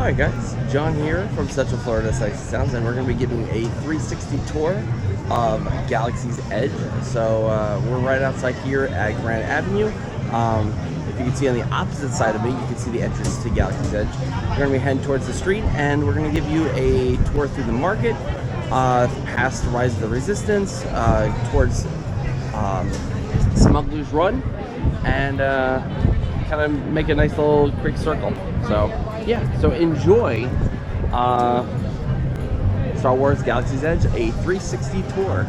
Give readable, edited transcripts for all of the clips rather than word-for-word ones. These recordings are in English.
Hi guys, John here from Central Florida Sights and Sounds, and we're going to be giving a 360 tour of Galaxy's Edge. So we're right outside here at Grand Avenue. If you can see on the opposite side of me, you can see the entrance to Galaxy's Edge. We're going to be heading towards the street, and we're going to give you a tour through the market, past the Rise of the Resistance, towards Smuggler's Run, and kind of make a nice little quick circle. So yeah, so enjoy Star Wars Galaxy's Edge, a 360 tour.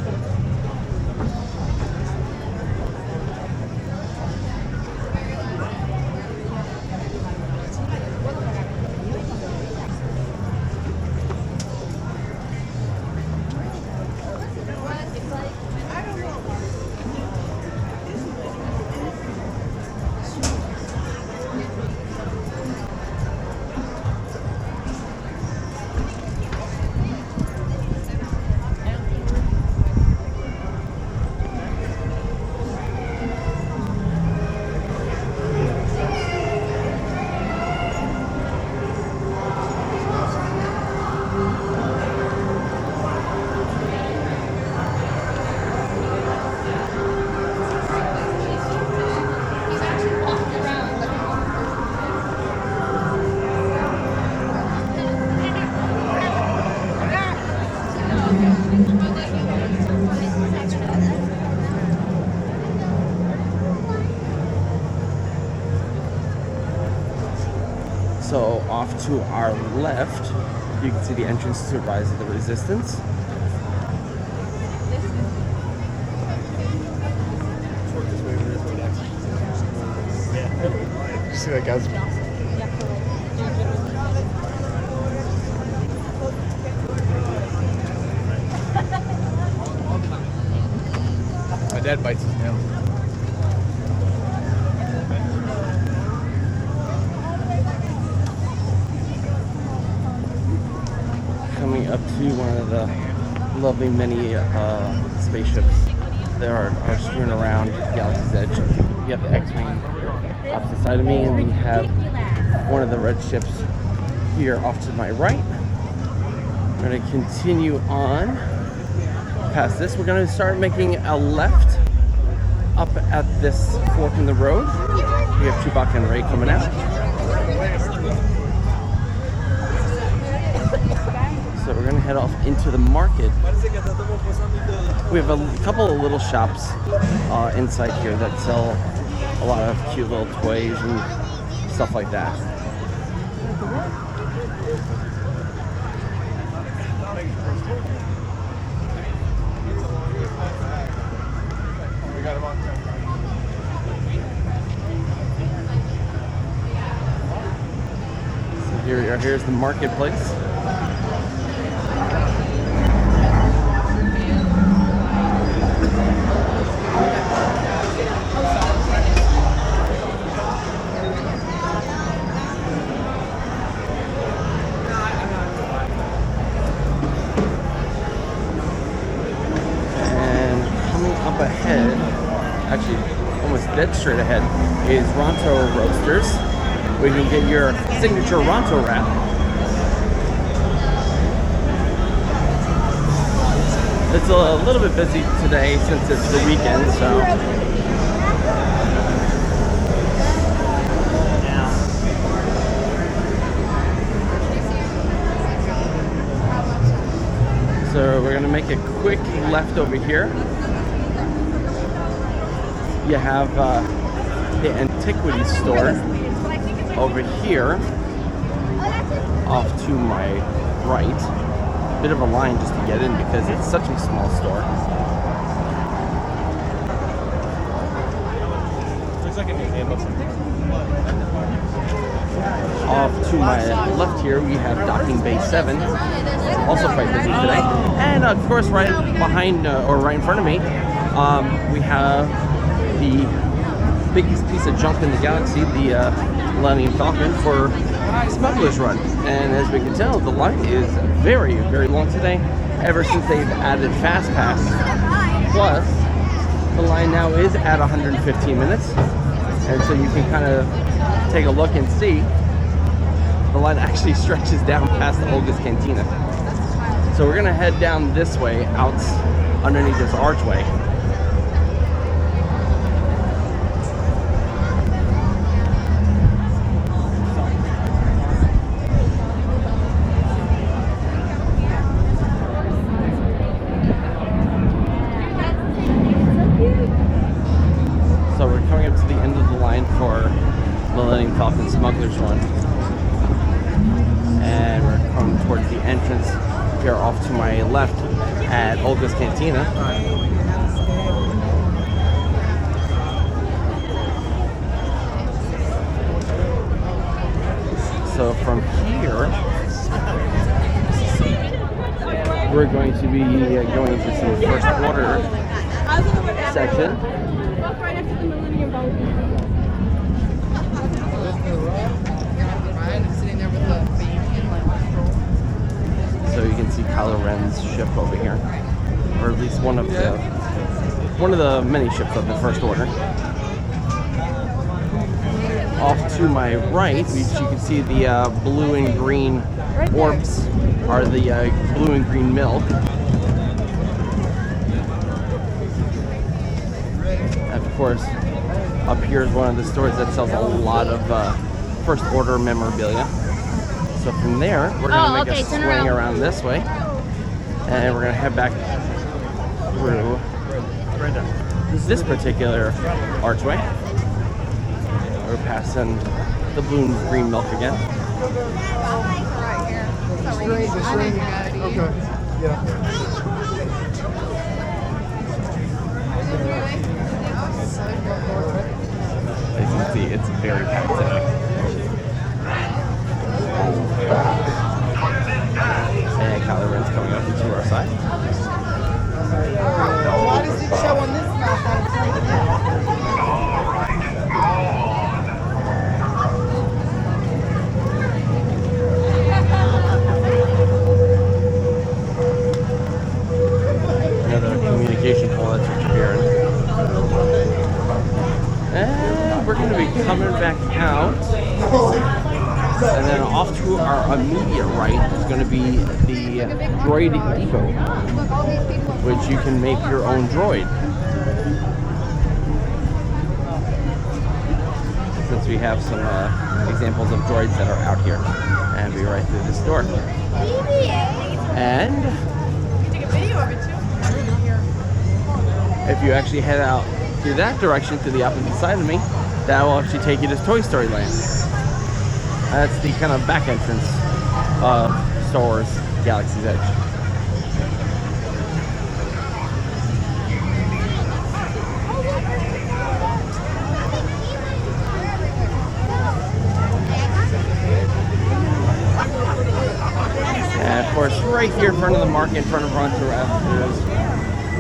So off to our left, you can see the entrance to Rise of the Resistance. See that guy's. My dad bites his nails. Coming up to one of the lovely mini spaceships that are strewn around Galaxy's Edge. You have the X-Wing off the side of me, and we have one of the red ships here off to my right. We're going to continue on past this. We're going to start making a left up at this fork in the road. We have Chewbacca and Rey coming out. So we're gonna head off into the market. We have a couple of little shops inside here that sell a lot of cute little toys and stuff like that. So here we are. Here's the marketplace. Ahead, actually almost dead straight ahead, is Ronto Roasters, where you can get your signature Ronto wrap. It's a little bit busy today since it's the weekend, so we're gonna make a quick left over here. You have the antiquity store over here off to my right. Bit of a line just to get in because it's such a small store. Looks like a museum of something. Off to my left here, we have Docking Bay 7, also quite busy today. And of course, right behind or right in front of me, we have the biggest piece of junk in the galaxy, the Millennium Falcon for Smuggler's Run. And as we can tell, the line is very, very long today, ever since they've added Fast Pass. Plus, the line now is at 115 minutes, and so you can kind of take a look and see the line actually stretches down past the Olga's Cantina. So we're gonna head down this way, out underneath this archway. So we're coming up to the end of the line for Millennium Falcon Smuggler's Run. And we're coming towards the entrance here off to my left at Olga's Cantina. So from here, we're going to be going into some first order section. Walk right after the Millennium Falcon. So you can see Kylo Ren's ship over here, or at least one of the many ships of the First Order. Off to my right, you can see the blue and green orbs are the blue and green milk. And of course, up here is one of the stores that sells a lot of First Order memorabilia. So from there, we're going to make a swing around this way, and we're going to head back through this particular archway. We're passing the blue and green milk again. Okay. Yeah. As you can see, it's very packed today. And Kylo Ren's coming up to our side. Why does it show on this map? Another communication pole, that's what you're hearing. And we're going to be coming back out. And then off to our immediate right is going to be the Droid Depot, which you can make your own droid. Since we have some examples of droids that are out here. And be right through this door. And if you actually head out through that direction to the opposite side of me, that will actually take you to Toy Story Land. That's the kind of back entrance of Star Wars Galaxy's Edge. And of course, right here in front of the market, in front of Rancho Raptors,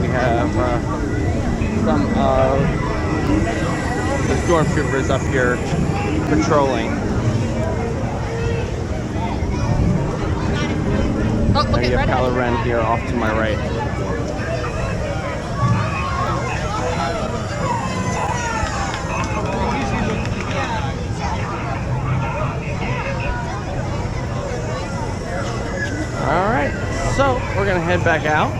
we have some of the stormtroopers up here patrolling. There you have Kylo Ren here off to my right. Alright, so we're going to head back out.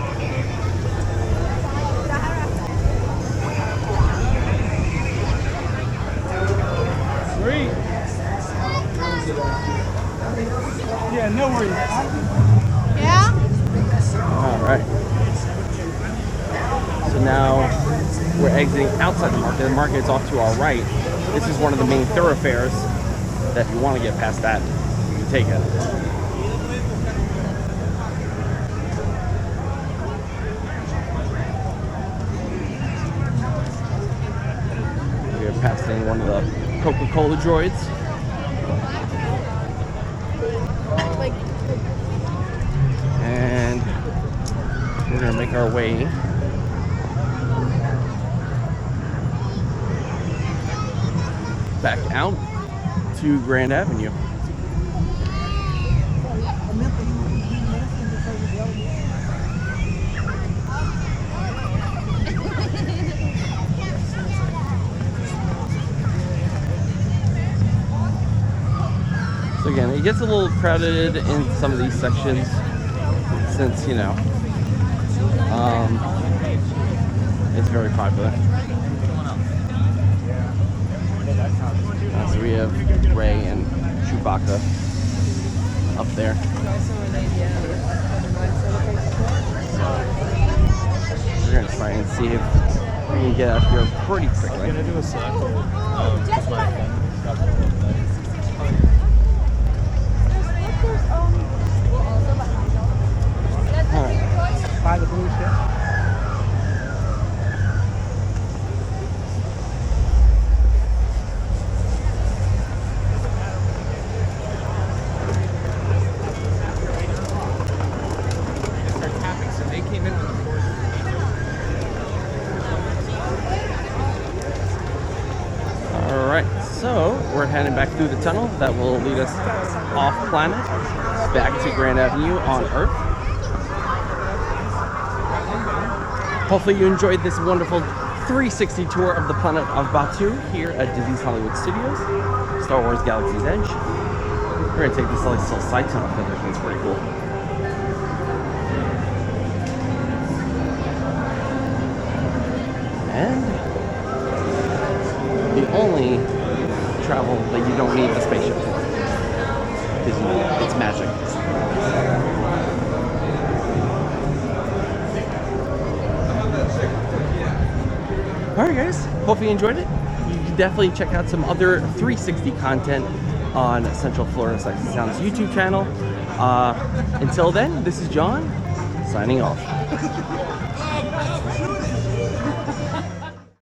Yeah, no worries. Yeah? Alright. So now we're exiting outside the market. The market is off to our right. This is one of the main thoroughfares that if you want to get past that, you can take it. We're passing one of the Coca-Cola droids. And we're going to make our way back out to Grand Avenue. So So again, it gets a little crowded in some of these sections since, you know, it's very popular. So we have Ray and Chewbacca up there. We're gonna try and see if we can get out here pretty quickly. I'm gonna do a circle. By the blue ship. Alright, so we're heading back through the tunnel that will lead us off planet, back to Grand Avenue on Earth. Hopefully you enjoyed this wonderful 360 tour of the planet of Batuu here at Disney's Hollywood Studios, Star Wars Galaxy's Edge. We're going to take this little side tunnel because I think it's pretty cool. And the only travel that you don't need the spaceship for, because it's magic. Alright guys, hope you enjoyed it. You can definitely check out some other 360 content on Central Florida Sights and Sounds YouTube channel. Until then, this is John, signing off.